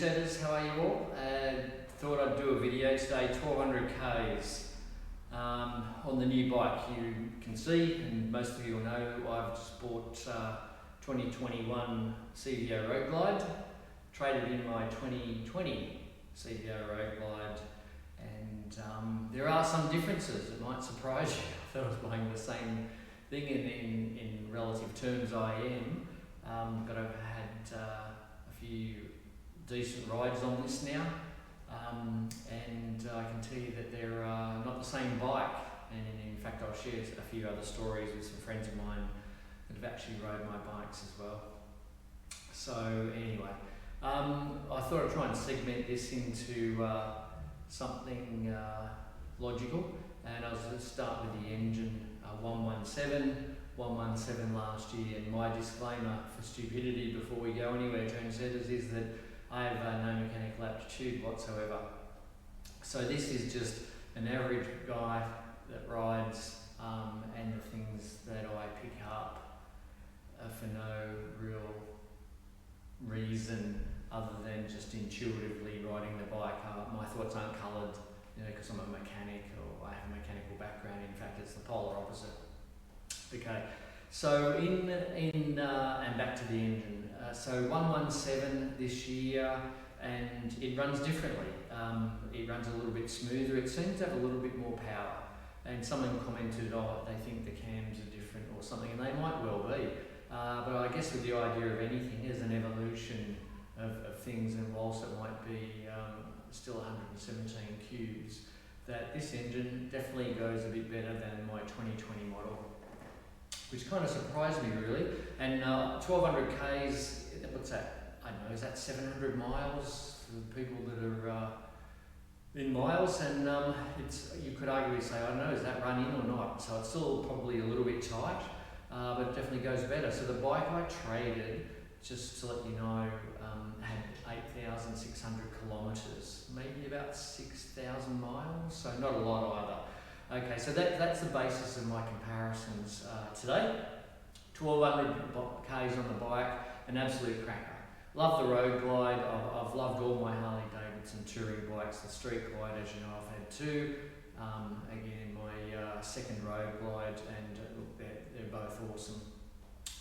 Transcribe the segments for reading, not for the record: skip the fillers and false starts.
trendsetters, how are you all? Thought I'd do a video today, 1200 Ks on the new bike. You can see, and most of you will know, I've just bought 2021 CVO Road Glide, traded in my 2020 CVO Road Glide, and there are some differences. It might surprise you. I thought I was buying the same thing in relative terms. I am, but I've had a few decent rides on this now, and I can tell you that they're not the same bike, and in fact I'll share a few other stories with some friends of mine that have actually rode my bikes as well. So anyway, I thought I'd try and segment this into something logical, and I was going to start with the engine. 117 last year, and my disclaimer for stupidity before we go anywhere, trendsetters, is that I have no mechanical aptitude whatsoever. So this is just an average guy that rides, and the things that I pick up for no real reason other than just intuitively riding the bike. My thoughts aren't coloured, because I'm a mechanic or I have a mechanical background. In fact, it's the polar opposite. Okay, so and back to the engine. So 117 this year, and it runs differently. It runs a little bit smoother. It seems to have a little bit more power. And someone commented, they think the cams are different or something, and they might well be. But I guess with the idea of anything is an evolution of things, and whilst it might be still 117 cubes, that this engine definitely goes a bit better than my 2020 model, which kind of surprised me really. And 1200 Ks, what's that? I don't know, is that 700 miles for the people that are in miles? And you could arguably say, I don't know, is that run in or not? So it's still probably a little bit tight, but it definitely goes better. So the bike I traded, just to let you know, had 8,600 kilometres, maybe about 6,000 miles, so not a lot either. Okay, so that's the basis of my comparisons today. 1,200 Ks on the bike, an absolute cracker. Love the Road Glide. I've loved all my Harley Davidson touring bikes. The Street Glide, as you know, I've had two. Again, my second Road Glide, and look, they're both awesome.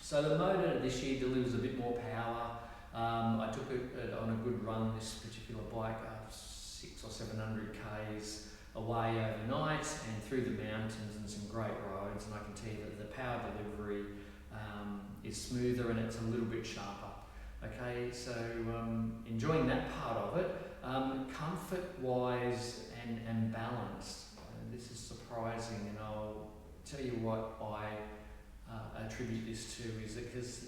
So the motor this year delivers a bit more power. I took it on a good run, this particular bike, 600 or 700 Ks away overnight and through the mountains, and some great roads, and I can tell you that the power delivery is smoother and it's a little bit sharper. Okay, so enjoying that part of it. Comfort wise and balanced, this is surprising, and I'll tell you what I attribute this to, is that because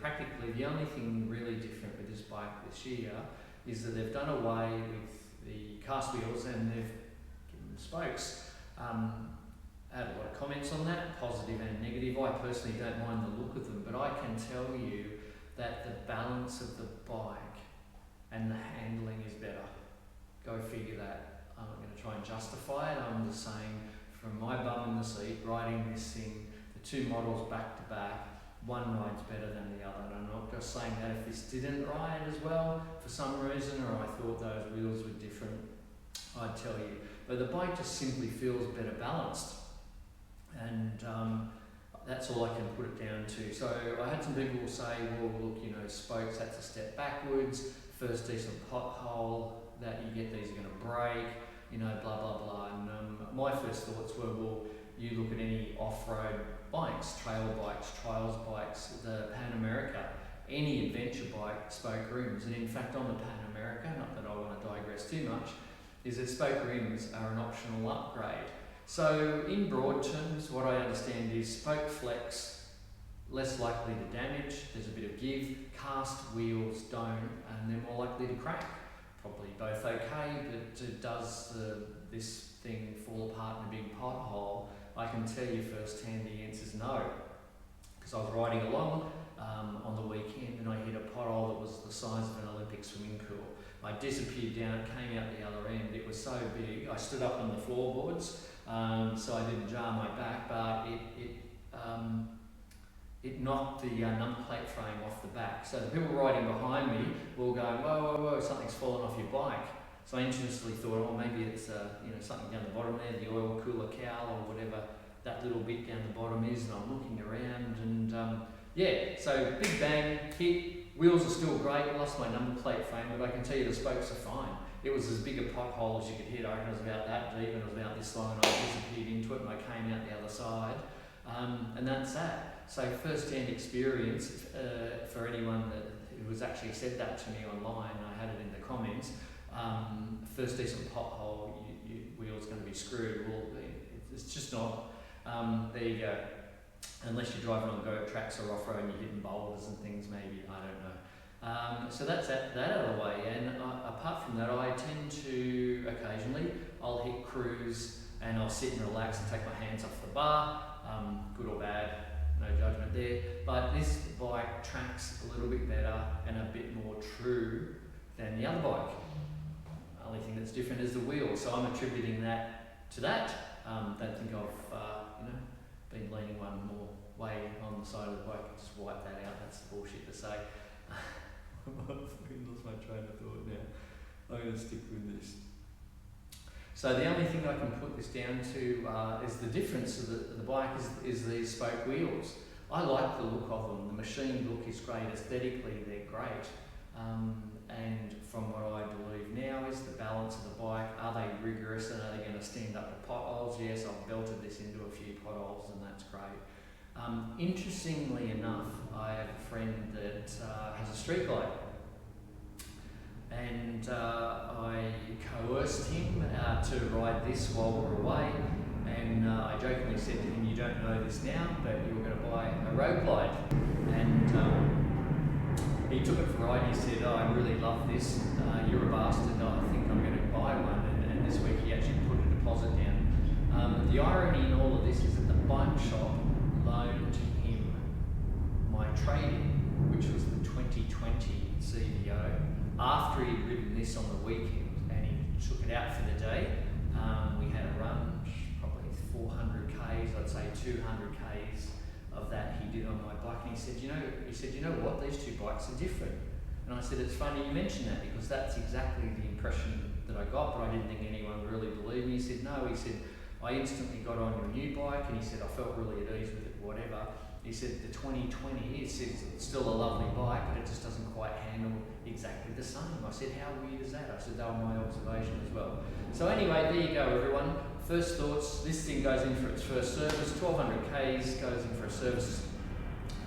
practically the only thing really different with this bike this year is that they've done away with the cast wheels and they've given the spokes. I had a lot of comments on that, positive and negative. I personally don't mind the look of them, but I can tell you that the balance of the bike and the handling is better. Go figure that. I'm not going to try and justify it. I'm just saying, from my bum in the seat, riding this thing, the two models back to back, one rides better than the other. And I'm not just saying that if this didn't ride as well for some reason, or I thought those wheels were different, I'd tell you. But the bike just simply feels better balanced. And that's all I can put it down to. So I had some people say, well, look, spokes, that's a step backwards. First decent pothole that you get, these are going to break, blah, blah, blah. And my first thoughts were, well, you look at any off-road bikes, trail bikes, trials bikes, the Pan America, any adventure bike, spoke rims. And in fact, on the Pan America, not that I want to digress too much, is that spoke rims are an optional upgrade. So in broad terms, what I understand is spoke flex, less likely to damage, there's a bit of give, cast wheels don't, and they're more likely to crack. Probably both okay, but does this thing fall apart in a big pothole? I can tell you firsthand the answer is no. Because I was riding along on the weekend and I hit a pothole that was the size of an Olympic swimming pool. I disappeared down, came out the other end. It was so big. I stood up on the floorboards, so I didn't jar my back, but it knocked the number plate frame off the back. So the people riding behind me were going, whoa, whoa, whoa, something's fallen off your bike. So I instantly thought, oh, maybe it's something down the bottom there, the oil cooler cowl or whatever that little bit down the bottom is. And I'm looking around and so big bang, hit. Wheels are still great. I lost my number plate frame, but I can tell you the spokes are fine. It was as big a pothole as you could hit. I reckon it was about that deep and it was about this long, and I disappeared into it and I came out the other side. And that's that. So first-hand experience for anyone who has actually said that to me online, I had it in the comments, first decent pothole, your wheel's going to be screwed. Well, it's just not. There you go. Unless you're driving on go tracks or off-road and you're hitting boulders and things, maybe, I don't know. So that's that out of the way. And apart from that, I tend to occasionally, I'll hit cruise and I'll sit and relax and take my hands off the bar. Good or bad, no judgment there. But this bike tracks a little bit better and a bit more true than the other bike. Only thing that's different is the wheel. So I'm attributing that to that. Don't think I've been leaning one more way on the side of the bike. Just wipe that out. That's bullshit to say. I've lost my train of thought now. I'm going to stick with this. So the only thing I can put this down to is the difference of the bike is these spoke wheels. I like the look of them. The machine look is great. Aesthetically, they're great. And from what I believe now is the balance of the bike. Are they rigorous and are they going to stand up to potholes? Yes, I've belted this into a few potholes and that's great. Interestingly enough, I have a friend that has a street glide. And I coerced him to ride this while we were away, and I jokingly said to him, you don't know this now, but you're going to buy a road glide. And he took it for a ride. He said, oh, I really love this, you're a bastard, I think I'm going to buy one. And this week he actually put a deposit down. The irony in all of this is that the bike shop loaned him my trade-in, which was the 2020 CVO, after he'd ridden this on the weekend and he took it out for the day. We had a run, probably 400 Ks, I'd say 200 Ks of that he did on my bike. And he said, you know what, these two bikes are different. And I said, it's funny you mention that because that's exactly the impression that I got, but I didn't think anyone would really believe me. He said, no, he said, I instantly got on your new bike, and he said, I felt really at ease with it, whatever. He said, the 2020, he said, it's still a lovely bike, but it just doesn't quite handle exactly the same. I said, how weird is that? I said, that was my observation as well. So anyway, there you go, everyone. First thoughts, this thing goes in for its first service, 1200 Ks goes in for a service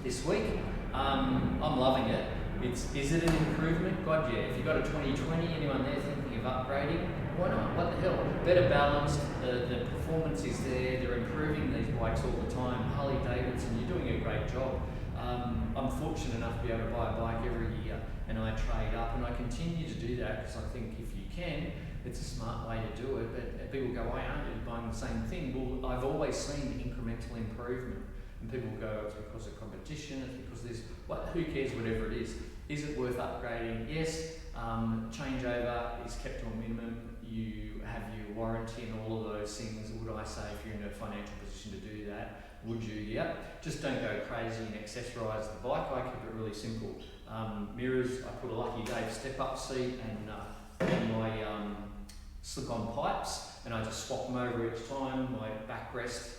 this week. I'm loving it. Is it an improvement? God, yeah. If you've got a 2020, anyone there thinking of upgrading, why not? What the hell? Better balanced, the performance is there, they're improving these bikes all the time. Harley Davidson, you're doing a great job. I'm fortunate enough to be able to buy a bike every year and I trade up, and I continue to do that because I think if you can, it's a smart way to do it. But people go, why aren't you buying the same thing? Well, I've always seen incremental improvement. And people go, it's because of competition, it's because there's, who cares, whatever it is. Is it worth upgrading? Yes. Changeover is kept to a minimum. You have your warranty and all of those things. Would I say if you're in a financial position to do that? Would you? Yep. Just don't go crazy and accessorise the bike. I keep it really simple. Mirrors, I put a Lucky Dave step-up seat and my slip-on pipes, and I just swap them over each time. My backrest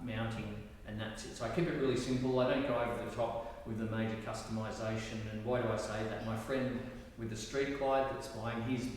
mounting, and that's it. So I keep it really simple. I don't go over the top with the major customisation. And why do I say that? My friend with the street glide that's buying, he's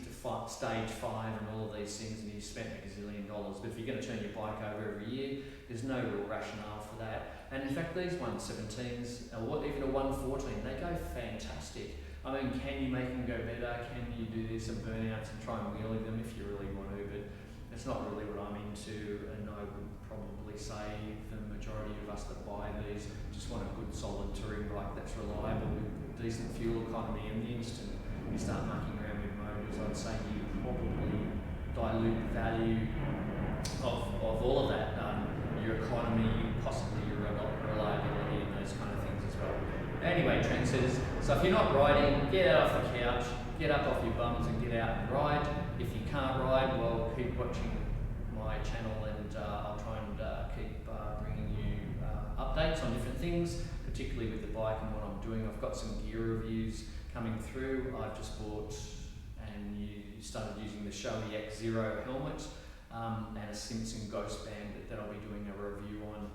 stage 5 and all of these things, and he's spent a gazillion dollars. But if you're going to turn your bike over every year, there's no real rationale for that. And in fact, these 117s, or even a 114, they go fantastic. I mean, can you make them go better? Can you do this and burnouts and try and wheelie them if you really want to? But it's not really what I'm into, and I would probably say the majority of us that buy these just want a good solid touring bike that's reliable with decent fuel economy. And the instant you start mucking around with motors, I'd say you probably dilute the value of all of that. Your economy, possibly your reliability and those kind of things as well. Anyway, trendsetters, so if you're not riding, get out off the couch, get up off your bums and get out and ride. If you can't ride, well, keep watching my channel and I'll try and keep bringing you updates. updates on different things, particularly with the bike and what I'm doing. I've got some gear reviews coming through. I've just bought and started using the Shoei X Zero helmet and a Simpson Ghost Band that I'll be doing a review on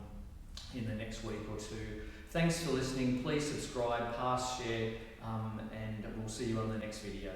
in the next week or two. Thanks for listening. Please subscribe, pass, share, and we'll see you on the next video.